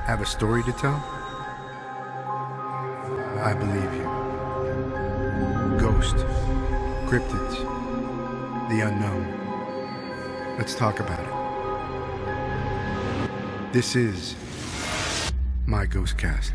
Have a story to tell? I believe you. Ghost, cryptids, the unknown. Let's talk about it. This is my GhostCast.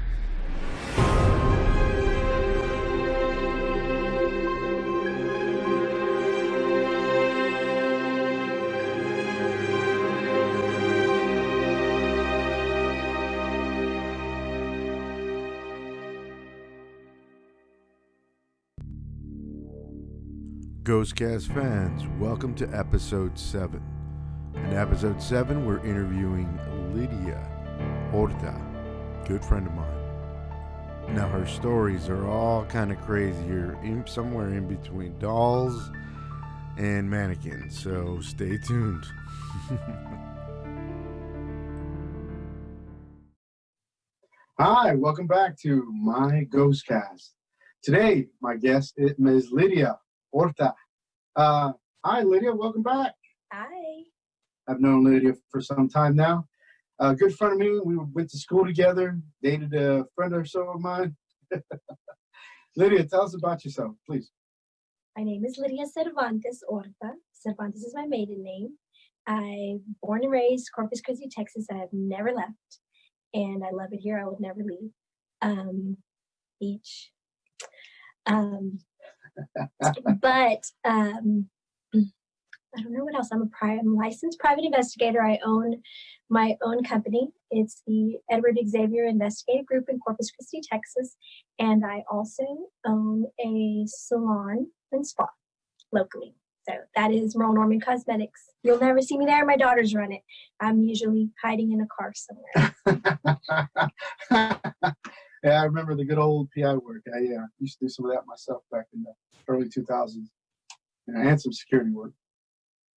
GhostCast fans, welcome to episode 7. In episode 7, we're interviewing Lydia Orta, good friend of mine. Now, her stories are all kind of crazy. You're somewhere in between dolls and mannequins, so stay tuned. Hi, welcome back to my GhostCast. Today, my guest is Ms. Lydia Orta. Hi, Lydia. Welcome back. Hi. I've known Lydia for some time now. A good friend of mine. We went to school together, dated a friend or so of mine. Lydia, tell us about yourself, please. My name is Lydia Cervantes Orta. Cervantes is my maiden name. I'm born and raised Corpus Christi, Texas. I have never left, and I love it here. I would never leave. Beach. But I don't know what else. I'm a licensed private investigator. I own my own company. It's the Xavier Investigative Group in Corpus Christi, Texas. And I also own a salon and spa locally. So that is Merle Norman Cosmetics. You'll never see me there. My daughters run it. I'm usually hiding in a car somewhere. Yeah, I remember the good old PI work. I used to do some of that myself back in the early 2000s. And I had some security work.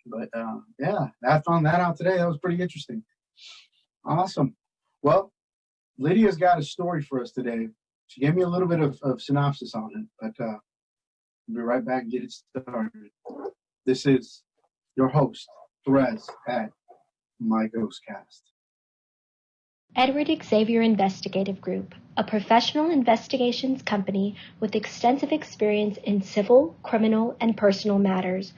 But yeah, I found that out today. That was pretty interesting. Awesome. Well, Lydia's got a story for us today. She gave me a little bit of synopsis on it, but we'll be right back and get it started. This is your host, Therese, at My GhostCast. Everhart Xavier Investigative Group, a professional investigations company with extensive experience in civil, criminal, and personal matters.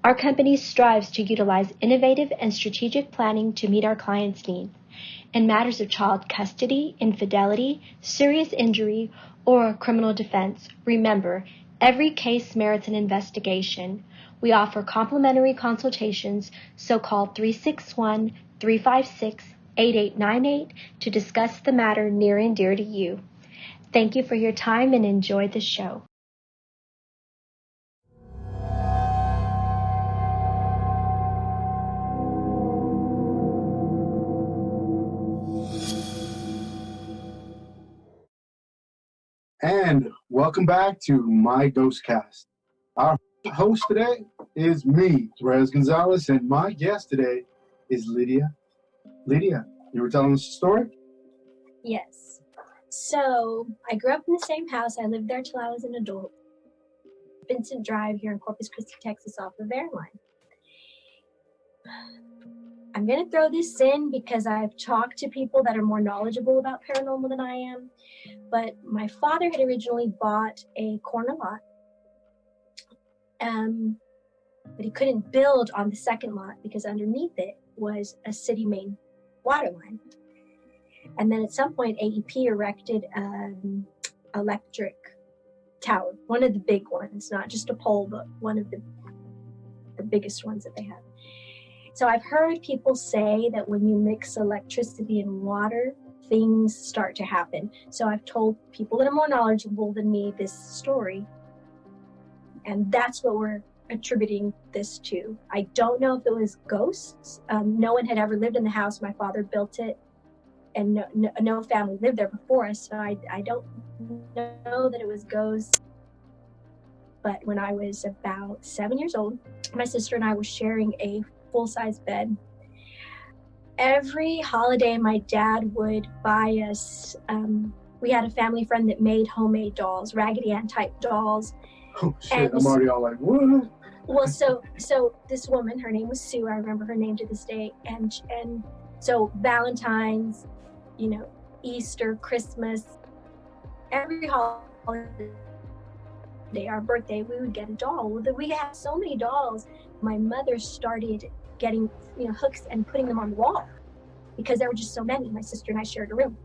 Our company strives to utilize innovative and strategic planning to meet our clients' needs. In matters of child custody, infidelity, serious injury, or criminal defense, remember, every case merits an investigation. We offer complimentary consultations, so call 361-356-8898 to discuss the matter near and dear to you. Thank you for your time and enjoy the show. And welcome back to my GhostCast. Our host today is me, Therese Gonzalez, and my guest today is Lydia. Lydia, you were telling us a story? Yes. So I grew up in the same house. I lived there till I was an adult. Vincent Drive here in Corpus Christi, Texas, off of Airline. I'm going to throw this in because I've talked to people that are more knowledgeable about paranormal than I am. But my father had originally bought a corner lot. But he couldn't build on the second lot because underneath it was a city main water line. And then at some point, AEP erected an electric tower, one of the big ones, not just a pole, but one of the biggest ones that they have. So I've heard people say that when you mix electricity and water, things start to happen. So I've told people that are more knowledgeable than me this story, and that's what we're attributing this to. I don't know if it was ghosts. No one had ever lived in the house. My father built it, and no family lived there before us, so I don't know that it was ghosts. But when I was about 7 years old, my sister and I were sharing a full-size bed. Every holiday, my dad would buy us, we had a family friend that made homemade dolls, Raggedy Ann type dolls. Oh shit, I'm already all like, what? Well, so this woman, her name was Sue, I remember her name to this day, and so Valentine's, Easter, Christmas, every holiday, our birthday, we would get a doll. We had so many dolls. My mother started getting, hooks and putting them on the wall because there were just so many. My sister and I shared a room.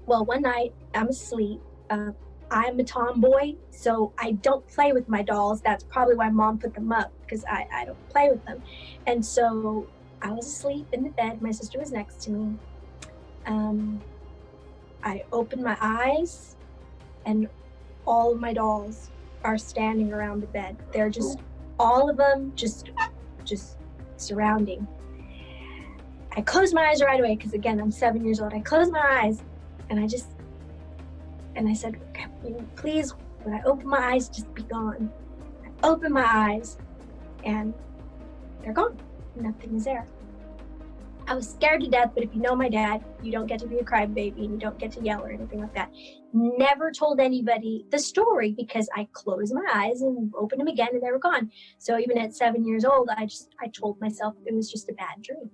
Well, one night I'm asleep. I'm a tomboy, so I don't play with my dolls. That's probably why Mom put them up, because I don't play with them. And so I was asleep in the bed. My sister was next to me. I opened my eyes, and all of my dolls are standing around the bed. They're just, all of them just surrounding. I closed my eyes right away because, again, I'm 7 years old. I closed my eyes, and I said, please, when I open my eyes, just be gone. I open my eyes, and they're gone. Nothing is there. I was scared to death, but if you know my dad, you don't get to be a crybaby and you don't get to yell or anything like that. Never told anybody the story because I closed my eyes and opened them again and they were gone. So even at 7 years old, I told myself it was just a bad dream.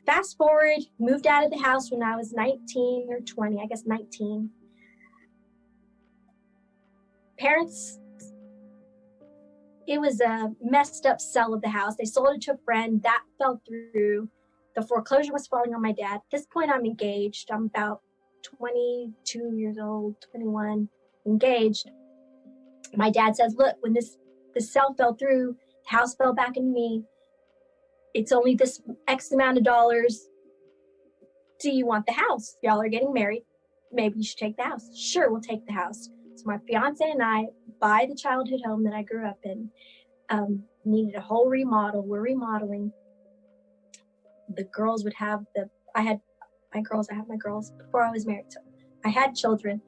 Fast forward, moved out of the house when I was 19 or 20, I guess 19. Parents, it was a messed up sell of the house. They sold it to a friend. That fell through. The foreclosure was falling on my dad. At this point, I'm engaged. I'm about 22 years old, 21, engaged. My dad says, look, when the sale fell through, the house fell back into me. It's only this X amount of dollars. Do you want the house? Y'all are getting married. Maybe you should take the house. Sure, we'll take the house. So my fiance and I buy the childhood home that I grew up in. Needed a whole remodel. We're remodeling. The girls would have I had my girls before I was married. So I had children.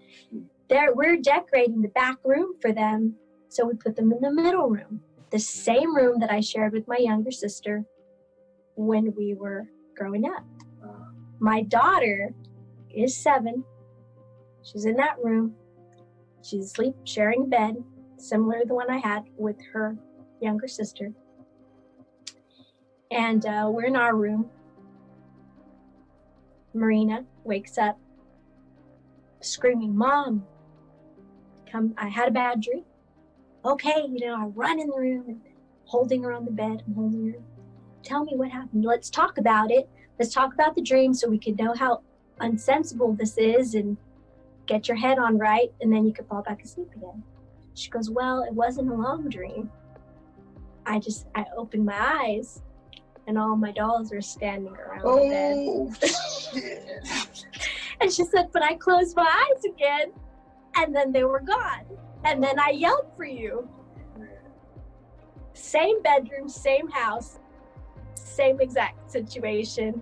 We're decorating the back room for them. So we put them in the middle room. The same room that I shared with my younger sister when we were growing up. My daughter is 7. She's in that room. She's asleep, sharing a bed, similar to the one I had with her younger sister. And we're in our room. Marina wakes up screaming, Mom, I had a bad dream. Okay, I run in the room and holding her on the bed. I'm holding her. Tell me what happened. Let's talk about it. Let's talk about the dream so we can know how unsensible this is and get your head on right, and then you could fall back asleep again. She goes, well, it wasn't a long dream. I opened my eyes, and all my dolls were standing around the bed. And she said, but I closed my eyes again, and then they were gone. And then I yelled for you. Same bedroom, same house, same exact situation.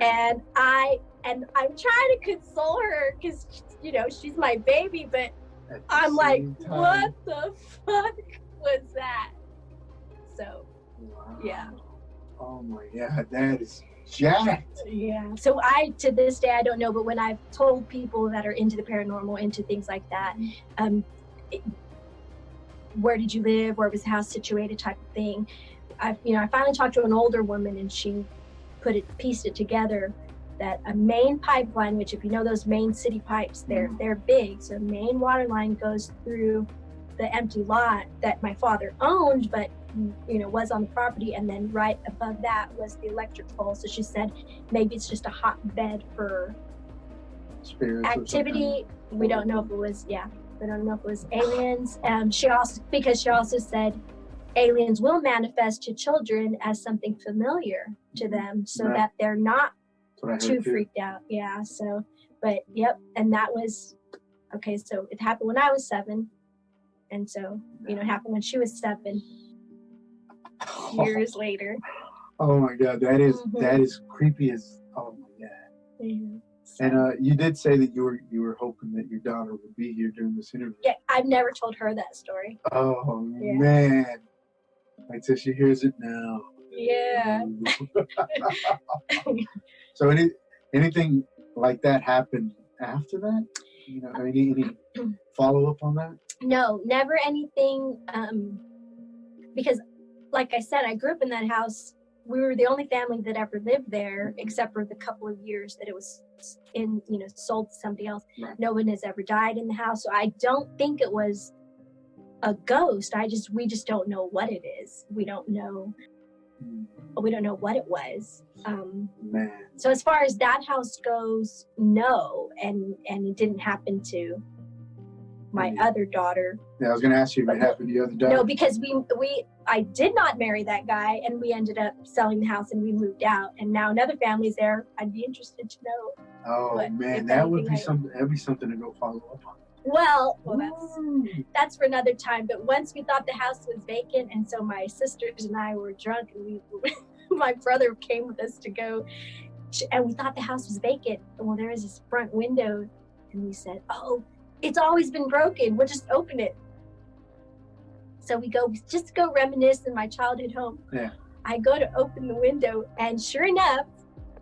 And I'm trying to console her because, she's my baby, but I'm like, what the fuck was that? So, yeah. Oh my God, that is jacked. Yeah. So to this day, I don't know, but when I've told people that are into the paranormal, into things like that, where did you live? Where was the house situated? Type of thing. I finally talked to an older woman, and she pieced it together that a main pipeline, which if you know those main city pipes, they're big. So main water line goes through the empty lot that my father owned, but was on the property, and then right above that was the electric pole. So she said maybe it's just a hotbed for spirits activity. We don't know if it was we don't know if it was aliens. She also said aliens will manifest to children as something familiar to them, so that they're not too freaked out. Yeah. So, but yep. And that was okay. So it happened when I was 7, and so it happened when she was 7 years later. Oh my God, that is creepy as. Oh my God. Mm-hmm. And you did say that you were hoping that your daughter would be here during this interview. Yeah, I've never told her that story. Oh man, wait till she hears it now. Yeah. So anything like that happened after that? Any follow up on that? No, never anything. Because, like I said, I grew up in that house we were the only family that ever lived there, except for the couple of years that it was sold to somebody else. Right. No one has ever died in the house, so I don't think it was a ghost. We just don't know what it is. We don't know what it was. Man. So as far as that house goes, no, and it didn't happen to my other daughter. Yeah, I was going to ask you if it happened to your other daughter. No, because I did not marry that guy, and we ended up selling the house and we moved out, and now another family's there. I'd be interested to know. Oh man, that would be something. That'd be something to go follow up on. Well, that's for another time. But once we thought the house was vacant, and so my sisters and I were drunk, and my brother came with us to go, and we thought the house was vacant. Well, there was this front window, and we said, "Oh, it's always been broken. We'll just open it." So we just go reminisce in my childhood home. Yeah. I go to open the window, and sure enough,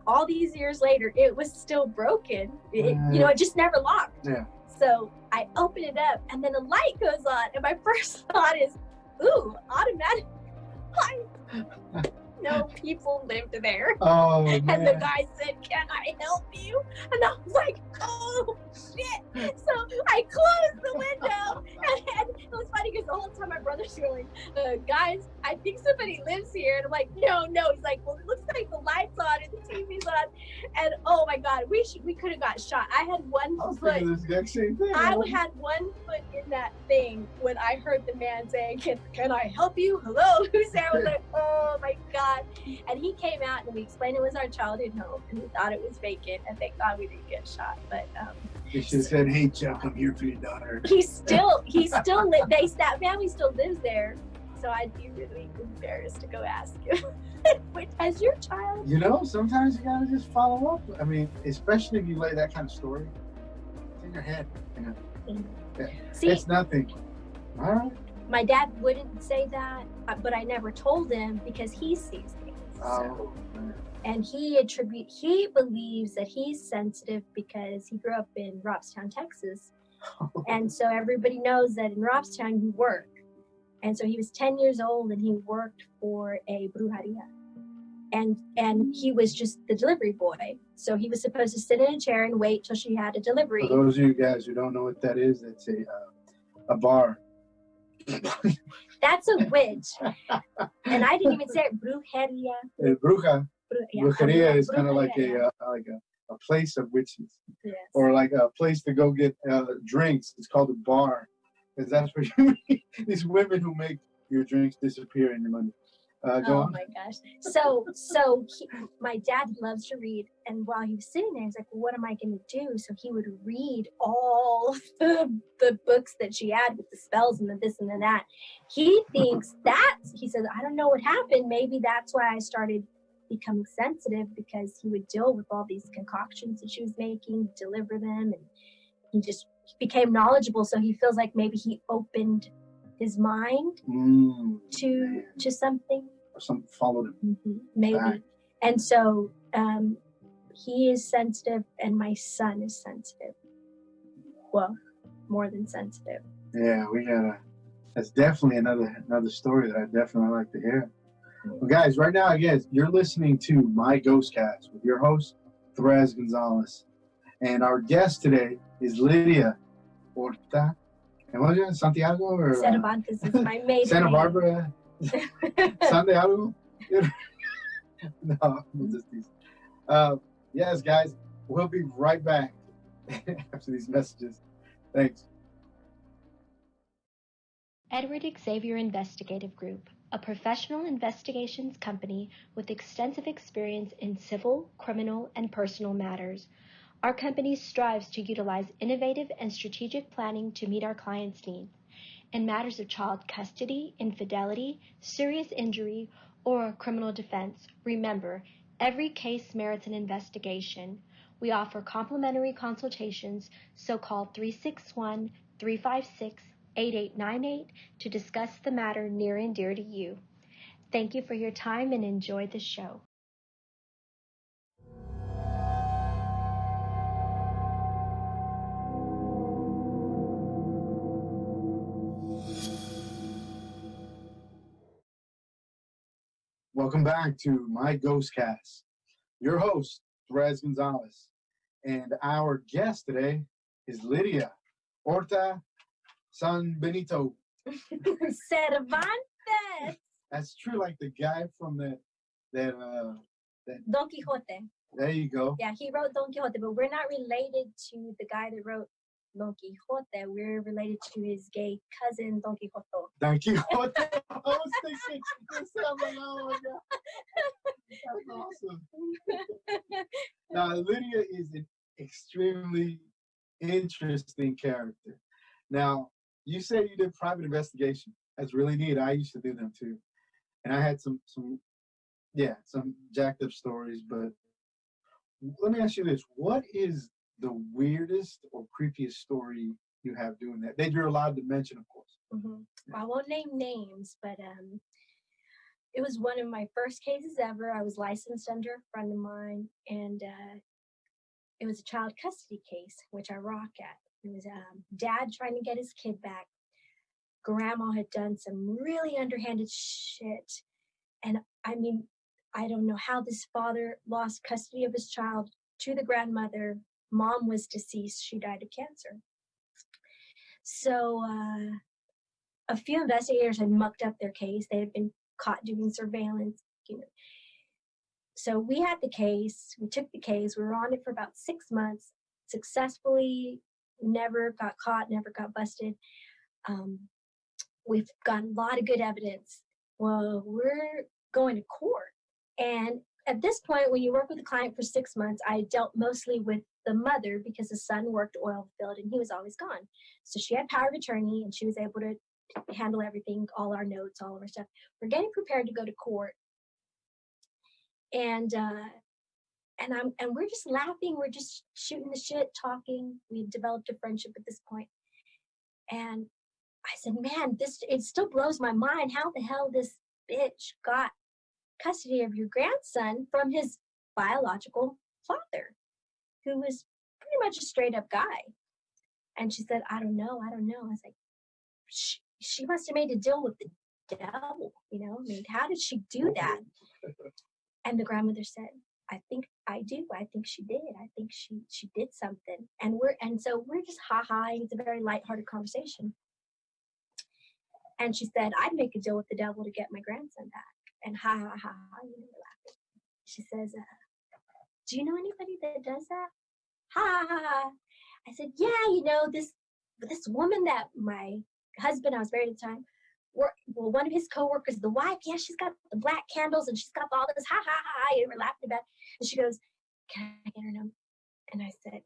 all these years later, it was still broken. It just never locked. Yeah. So I open it up, and then a light goes on, and my first thought is, "Ooh, automatic light." No people lived there. Oh, man. And the guy said, "Can I help you?" And I was like, "Oh, shit." So I closed the window. And it was funny because the whole time my brother's going, "Guys, I think somebody lives here." And I'm like, no. He's like, "Well, it looks like the light's on and the TV's on." And oh my God, we could have got shot. I had one foot. I had 1 foot in that thing when I heard the man saying, Can I help you? Hello, who's there?" I was like, oh my God. And he came out and we explained it was our childhood home and we thought it was vacant, and thank God we didn't get shot. But you should have said, "Hey Chuck, I'm here for your daughter." That family still lives there, so I'd be really embarrassed to go ask him. Wait, has your child? Sometimes you gotta just follow up. I mean, especially if you lay that kind of story, it's in your head. Yeah. See, it's nothing. All right. My dad wouldn't say that, but I never told him because he sees things. Oh. And he believes that he's sensitive because he grew up in Robstown, Texas. And so everybody knows that in Robstown you work. And so he was 10 years old and he worked for a brujeria. And he was just the delivery boy. So he was supposed to sit in a chair and wait till she had a delivery. For those of you guys who don't know what that is, it's a bar. That's a witch. And I didn't even say it. Brujeria. Brujeria is kind of like a place of witches. Yes. Or like a place to go get drinks. It's called a bar. Because that's where you meet these women who make your drinks disappear in your money. Go on. My gosh. So my dad loves to read. And while he was sitting there, he's like, "Well, what am I going to do?" So he would read all the books that she had with the spells and the this and the that. He thinks he says, "I don't know what happened. Maybe that's why I started becoming sensitive," because he would deal with all these concoctions that she was making, deliver them, and he just became knowledgeable. So he feels like maybe he opened his mind to something. Or something followed him. Mm-hmm, maybe. Right. And so he is sensitive, and my son is sensitive. Well, more than sensitive. Yeah, that's definitely another story that I definitely like to hear. Well, guys, right now, again, you're listening to My GhostCast with your host, Therese Gonzalez. And our guest today is Lydia Orta. And what is it, Santiago? Or Cervantes is my maiden Santa name. Barbara? Santiago? No, we'll just tease. Yes, guys, we'll be right back after these messages. Thanks. Edward Xavier Investigative Group, a professional investigations company with extensive experience in civil, criminal, and personal matters. Our company strives to utilize innovative and strategic planning to meet our clients' needs. In matters of child custody, infidelity, serious injury, or criminal defense, remember, every case merits an investigation. We offer complimentary consultations, so call 361-356-8898 to discuss the matter near and dear to you. Thank you for your time and enjoy the show. Welcome back to my GhostCast. Your host, Therese Gonzalez. And our guest today is Lydia Orta San Benito. Cervantes. That's true, like the guy from that Don Quixote. There you go. Yeah, he wrote Don Quixote, but we're not related to the guy that wrote Don Quixote. We're related to his gay cousin, Don Quixote. Don Quixote. I was thinking, oh my God. That's awesome. Now, Lydia is an extremely interesting character. Now, you said you did private investigation. That's really neat. I used to do them too. And I had some jacked up stories, but let me ask you this. What is the weirdest or creepiest story you have doing that you're allowed to mention, of course? Mm-hmm. Well, I won't name names, but it was one of my first cases ever. I was licensed under a friend of mine, and it was a child custody case, which I rock at. It was dad trying to get his kid back. Grandma had done some really underhanded shit. And I mean, I don't know how this father lost custody of his child to the grandmother. Mom was deceased. She died of cancer. So a few investigators had mucked up their case. They had been caught doing surveillance. So we had the case. We took the case. We were on it for about 6 months. Successfully, never got caught, never got busted. We've got a lot of good evidence. Well, we're going to court. And at this point, when you work with a client for 6 months, I dealt mostly with the mother because the son worked oil field and he was always gone. So she had power of attorney and she was able to handle everything, all our notes, all of our stuff. We're getting prepared to go to court. And we're just laughing. We're just shooting the shit, talking. We developed a friendship at this point. And I said, man, it still blows my mind how the hell this bitch got custody of your grandson from his biological father, who was pretty much a straight up guy. And she said, I don't know. I was like, she must have made a deal with the devil, I mean, how did she do that? And the grandmother said, I think I do. I think she did. I think she did something. And so we're just ha-haing. It's a very lighthearted conversation. And she said, I'd make a deal with the devil to get my grandson back. And ha, ha, ha, ha, we're laughing. She says, do you know anybody that does that? Ha, ha, ha. I said, yeah, this woman that my husband, I was married at the time, one of his coworkers, the wife, yeah, she's got the black candles and she's got all this ha, ha, ha, and we're laughing about it. And she goes, can I get her number? And I said,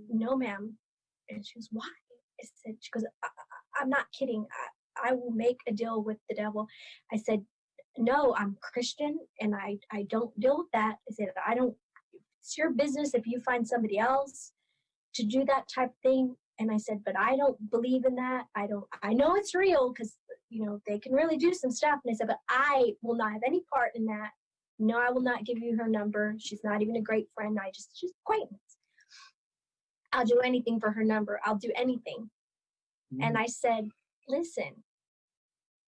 no, ma'am. And she goes, why? She goes, I'm not kidding. I will make a deal with the devil. I said, no, I'm Christian and I don't deal with that. I said, it's your business if you find somebody else to do that type of thing. And I said, but I don't believe in that. I know it's real because, they can really do some stuff. And I said, but I will not have any part in that. No, I will not give you her number. She's not even a great friend. She's acquaintance. I'll do anything for her number. I'll do anything. Mm-hmm. And I said, listen,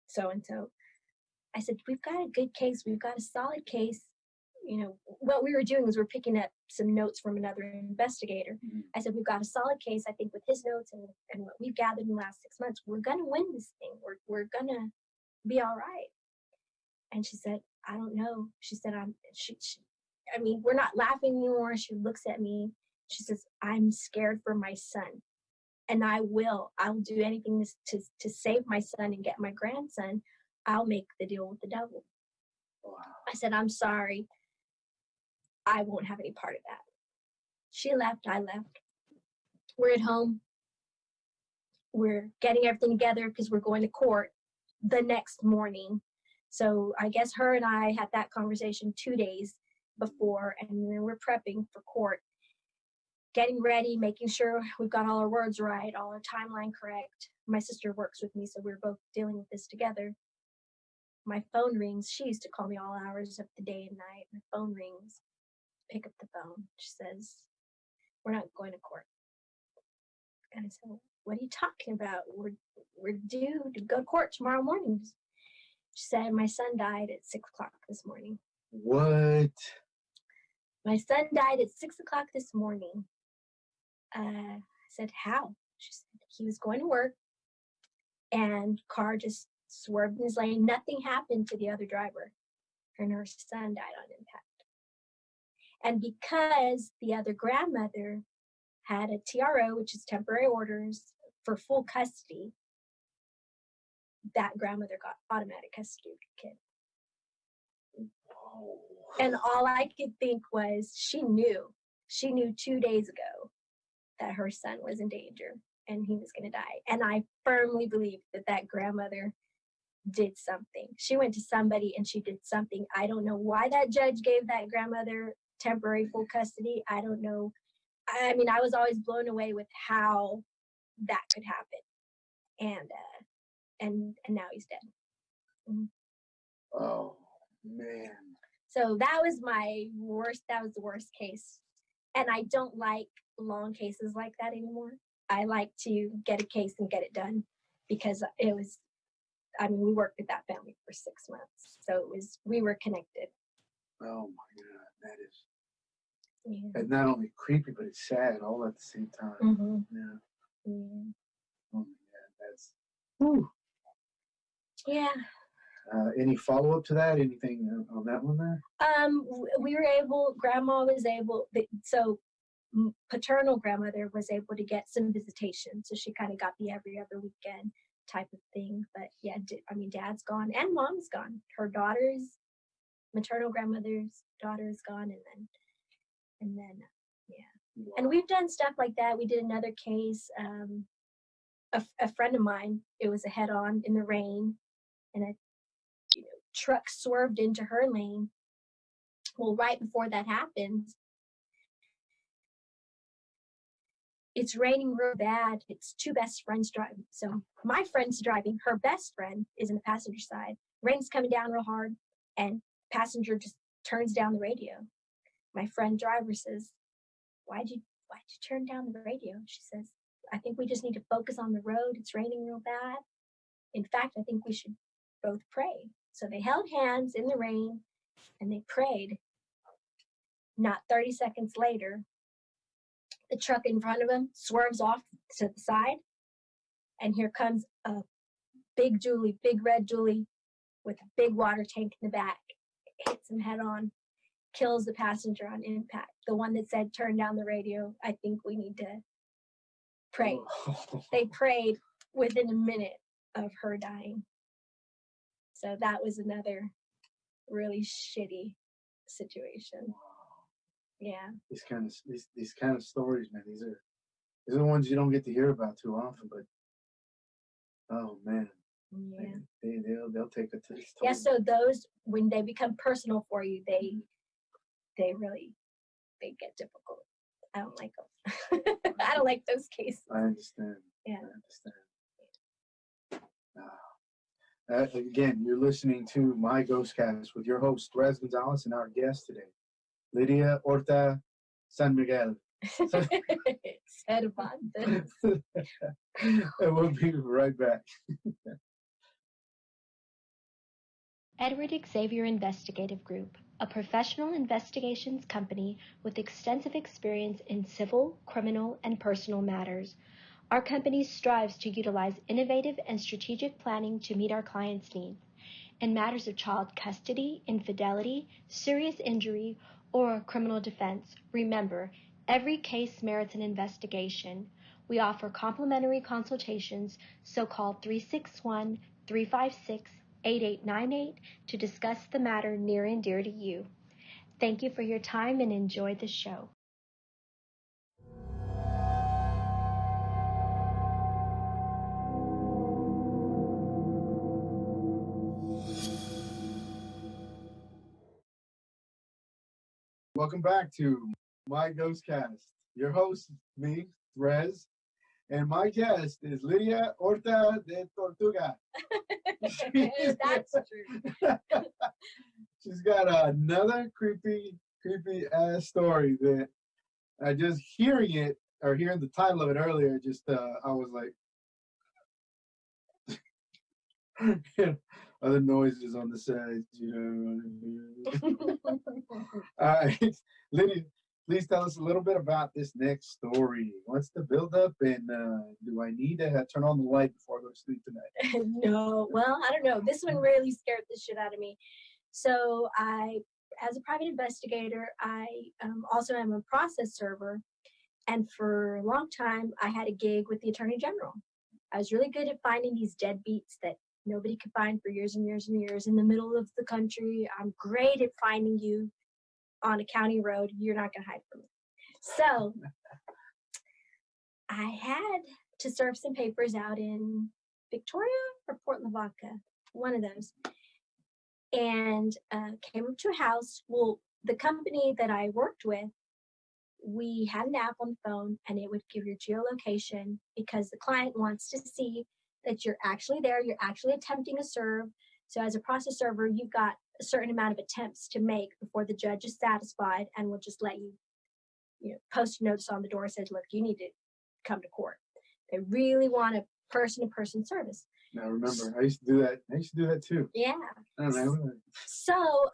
so-and-so. I said, we've got a good case. We've got a solid case. What we were doing was we're picking up some notes from another investigator. Mm-hmm. I said, we've got a solid case. I think with his notes and what we've gathered in the last 6 months, we're going to win this thing. We're going to be all right. And she said, I don't know. She said, we're not laughing anymore. She looks at me. She says, I'm scared for my son. And I'll do anything to save my son and get my grandson. I'll make the deal with the devil. Wow. I said, I'm sorry. I won't have any part of that. She left. I left. We're at home. We're getting everything together because we're going to court the next morning. So I guess her and I had that conversation 2 days before, and then we're prepping for court. Getting ready, making sure we've got all our words right, all our timeline correct. My sister works with me, so we're both dealing with this together. My phone rings. She used to call me all hours of the day and night. My phone rings. Pick up the phone. She says, we're not going to court. And I said, what are you talking about? We're due to go to court tomorrow morning. She said, my son died at 6 o'clock this morning. What? My son died at 6 o'clock this morning. I said, how? She said, he was going to work and car just swerved in his lane. Nothing happened to the other driver. And her son died on impact. And because the other grandmother had a TRO, which is temporary orders for full custody, that grandmother got automatic custody of the kid. Whoa. And all I could think was she knew 2 days ago that her son was in danger and he was going to die. And I firmly believe that grandmother did something. She went to somebody and she did something. I don't know why that judge gave that grandmother temporary full custody. I don't know. I mean, I was always blown away with how that could happen. And now he's dead. Mm-hmm. Oh, man. So that was my worst. That was the worst case. And I don't like long cases like that anymore. I like to get a case and get it done because we worked with that family for 6 months. So we were connected. Oh my God, that is, Yeah. and not only creepy, but it's sad all at the same time. Mm-hmm. Yeah. Yeah. Oh my God, that's, whew. Yeah. Any follow-up to that? Anything on that one there? Grandma was able, so paternal grandmother was able to get some visitation. So she kind of got the every other weekend type of thing. But yeah, dad's gone and mom's gone. Her maternal grandmother's daughter is gone. And then, yeah. Wow. And we've done stuff like that. We did another case, a friend of mine, it was a head-on in the rain, and a truck swerved into her lane. Well, right before that happened, it's raining real bad. It's two best friends driving. So my friend's driving. Her best friend is in the passenger side. Rain's coming down real hard, and passenger just turns down the radio. My friend driver says, why'd you turn down the radio? She says, I think we just need to focus on the road. It's raining real bad. In fact, I think we should both pray. So they held hands in the rain and they prayed. Not 30 seconds later, the truck in front of them swerves off to the side. And here comes a big red Julie with a big water tank in the back. Hits him head on, kills the passenger on impact. The one that said, turn down the radio. I think we need to pray. They prayed within a minute of her dying. So that was another really shitty situation. Yeah. These kind of stories, man. These are the ones you don't get to hear about too often, but oh man. Yeah. They'll take it to this. Yeah, so those, when they become personal for you, they get difficult. I don't like them. I don't like those cases. I understand. Yeah. I understand. Again, you're listening to my GhostCast with your host, Rez Gonzalez, and our guest today, Lydia Orta San Miguel. Cervantes. And we'll be right back. Edward Xavier Investigative Group, a professional investigations company with extensive experience in civil, criminal, and personal matters. Our company strives to utilize innovative and strategic planning to meet our clients' needs. In matters of child custody, infidelity, serious injury, or criminal defense, remember, every case merits an investigation. We offer complimentary consultations, so call 361-356-8898 to discuss the matter near and dear to you. Thank you for your time and enjoy the show. Welcome back to my GhostCast. Your host, me, Rez, and my guest is Lydia Orta de Tortuga. That's true. She's got another creepy ass story that I just hearing it or hearing the title of it earlier, just I was like, other noises on the sides, All right, Lydia, please tell us a little bit about this next story. What's the build-up, and do I need to turn on the light before I go to sleep tonight? No, well, I don't know. This one really scared the shit out of me. So as a private investigator, I also am a process server. And for a long time, I had a gig with the Attorney General. I was really good at finding these deadbeats that nobody could find for years and years and years in the middle of the country. I'm great at finding you on a county road. You're not going to hide from me. So I had to serve some papers out in Victoria or Port Lavaca, one of those. And came up to a house. Well, the company that I worked with, we had an app on the phone, and it would give your geolocation because the client wants to see that you're actually there, you're actually attempting a serve. So as a process server, you've got a certain amount of attempts to make before the judge is satisfied and will just let you, post a notice on the door that says, look, you need to come to court. They really want a person-to-person service. Now remember, I used to do that too. Yeah. I don't know. So,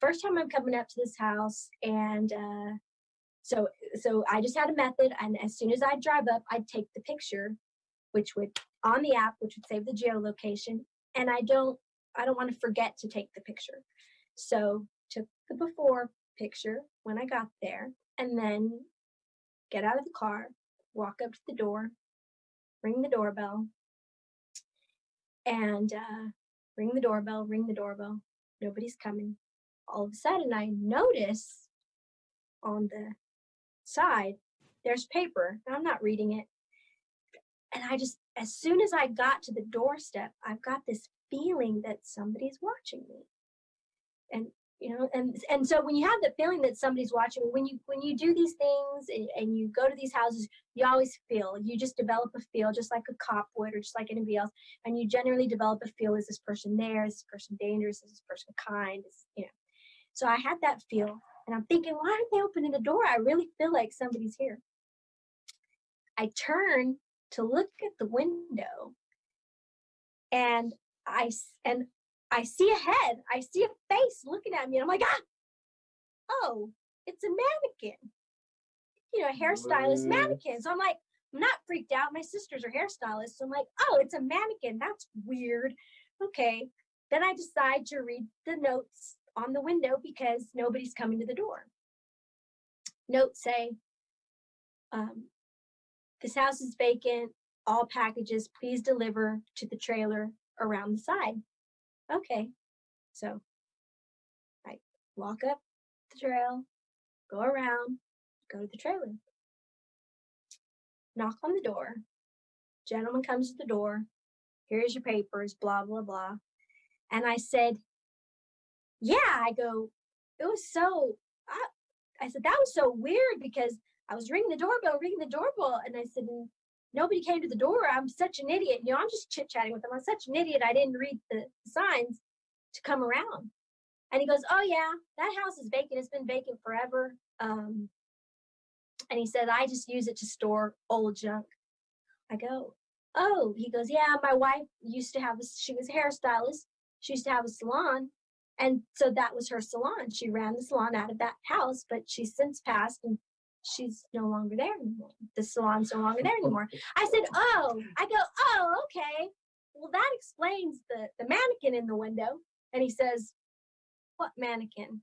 first time I'm coming up to this house, and so I just had a method, and as soon as I'd drive up, I'd take the picture, which would on the app, which would save the geolocation, and I don't want to forget to take the picture. So took the before picture when I got there, and then get out of the car, walk up to the door, ring the doorbell, and ring the doorbell. Nobody's coming. All of a sudden, I notice on the side, there's paper. And I'm not reading it. And I just, as soon as I got to the doorstep, I've got this feeling that somebody's watching me. And, and so when you have the feeling that somebody's watching, when you do these things and you go to these houses, you always feel, you just develop a feel just like a cop would or just like anybody else. And you generally develop a feel, is this person there? Is this person dangerous? Is this person kind? So I had that feel, and I'm thinking, why aren't they opening the door? I really feel like somebody's here. I turn to look at the window, and I see a head. I see a face looking at me, and I'm like, oh, it's a mannequin. A hairstylist mannequin. So I'm like, I'm not freaked out. My sisters are hairstylists. So I'm like, oh, it's a mannequin. That's weird. Okay. Then I decide to read the notes on the window because nobody's coming to the door. Notes say, this house is vacant. All packages, please deliver to the trailer around the side. Okay. So I walk up the trail, go around, go to the trailer. Knock on the door. Gentleman comes to the door. Here's your papers, blah, blah, blah. And I said, yeah, I go, it was so, I said, that was so weird because I was ringing the doorbell. And I said, nobody came to the door. I'm such an idiot. I'm just chit-chatting with them. I'm such an idiot. I didn't read the signs to come around. And he goes, oh, yeah, that house is vacant. It's been vacant forever. And he said, I just use it to store old junk. I go, oh, he goes, yeah, my wife she was a hairstylist. She used to have a salon. And so that was her salon. She ran the salon out of that house, but she's since passed and she's no longer there anymore. The salon's no longer there anymore. I said, oh, okay. Well, that explains the mannequin in the window. And he says, what mannequin?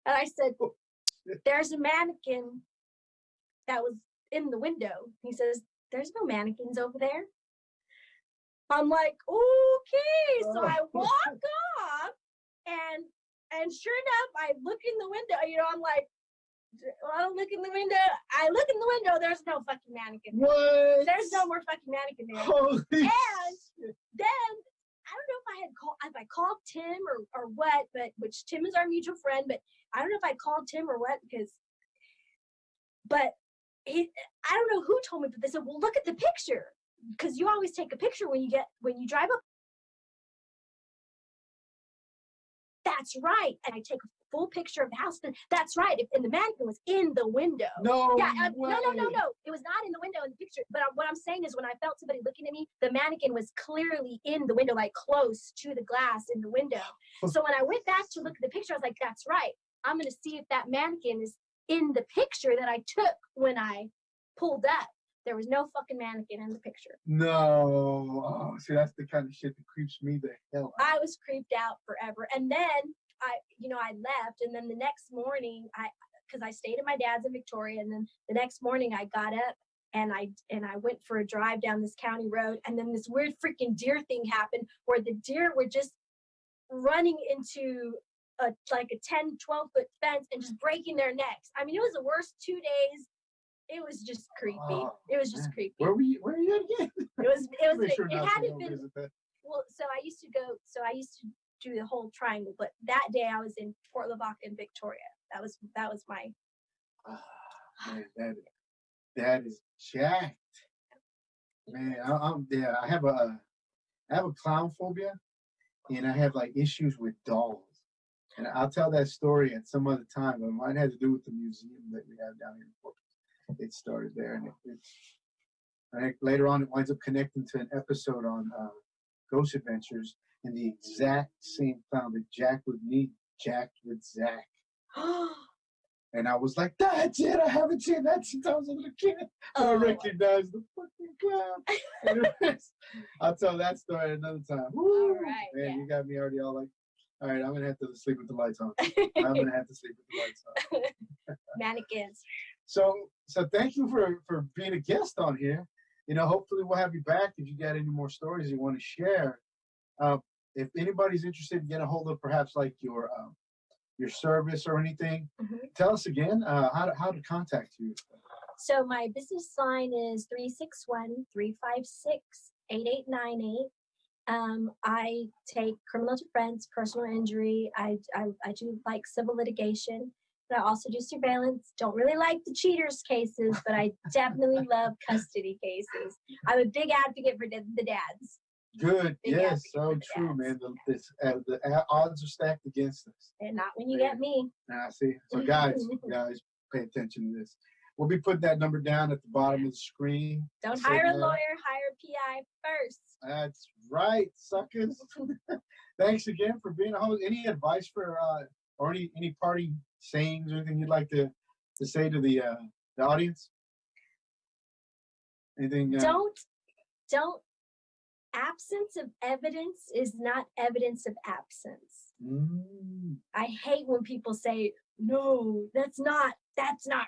And I said, there's a mannequin that was in the window. He says, there's no mannequins over there. I'm like, okay. So I walk off and sure enough, I look in the window, I'm like, I look in the window, there's no fucking mannequin. What? There's no more fucking mannequin there. Holy and then I don't know if I called Tim or what, which Tim is our mutual friend, but I don't know if I called Tim or what but I don't know who told me, but they said, well, look at the picture, because you always take a picture when you drive up that's right. And I take a full picture of the house. That's right. And the mannequin was in the window. No. Yeah. No. It was not in the window in the picture. But what I'm saying is when I felt somebody looking at me, the mannequin was clearly in the window, like close to the glass in the window. So when I went back to look at the picture, I was like, that's right. I'm going to see if that mannequin is in the picture that I took when I pulled up. There was no fucking mannequin in the picture. No. Oh, see, that's the kind of shit that creeps me the hell out. I was creeped out forever. And then I left. And then the next morning, because I stayed at my dad's in Victoria. And then the next morning I got up and I went for a drive down this county road. And then this weird freaking deer thing happened where the deer were just running into a 10, 12-foot fence and just breaking their necks. I mean, it was the worst 2 days. It was just creepy. It was just creepy. Where are you again? It had to been. Well, so I used to do the whole triangle, but that day I was in Port Lavaca in Victoria. That was my. Man, that is jacked. Man, I have a clown phobia, and I have like issues with dolls. And I'll tell that story at some other time, but mine had to do with the museum that we have down here in Corpus. It started there, and later on it winds up connecting to an episode on Ghost Adventures, and the exact same clown that jacked with me jacked with Zach. And I was like, that's it. I haven't seen that since I was a little kid. I recognized the fucking clown. Anyways, I'll tell that story another time. Woo! All right. Man, you got me already all like, all right, I'm going to have to sleep with the lights on. I'm going to have to sleep with the lights on. Mannequins. So thank you for being a guest on here. Hopefully we'll have you back if you got any more stories you want to share. If anybody's interested in getting a hold of perhaps like your service or anything, tell us again how to contact you. So my business line is 361-356-8898. I take criminal defense, personal injury. I do like civil litigation, but I also do surveillance. Don't really like the cheaters cases, but I definitely love custody cases. I'm a big advocate for the dads. Good. Yes, so true, man. The odds are stacked against us. And not when you get me. See. So guys, pay attention to this. We'll be putting that number down at the bottom of the screen. Don't hire a lawyer, hire a PI first. That's right, suckers. Thanks again for being a host. Any advice for or any party sayings or anything you'd like to say to the audience? Anything? Don't. Absence of evidence is not evidence of absence. I hate when people say, no, that's not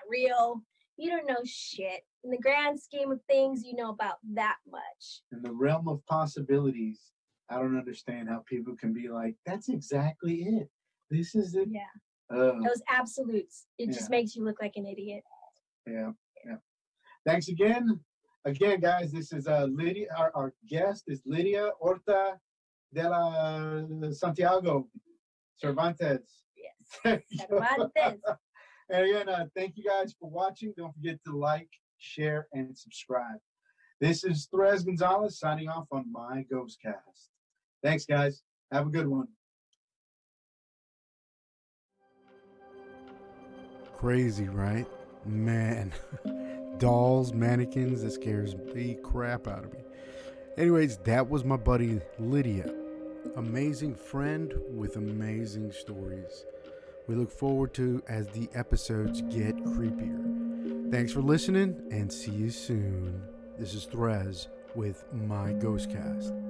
real. You don't know shit. In the grand scheme of things, you know about that much. In the realm of possibilities, I don't understand how people can be like, that's exactly it. This is it. Yeah. Those absolutes. It just makes you look like an idiot. Yeah. Thanks again. Again, guys, this is Lydia. Our guest is Lydia Orta de la Santiago Cervantes. Yes, Cervantes. And again, thank you guys for watching. Don't forget to like, share, and subscribe. This is Therese Gonzalez signing off on my GhostCast. Thanks, guys. Have a good one. Crazy, right? Man. Dolls, mannequins, that scares the crap out of me. Anyways, that was my buddy Lydia. Amazing friend with amazing stories. We look forward to as the episodes get creepier. Thanks for listening and see you soon. This is Therese with my GhostCast.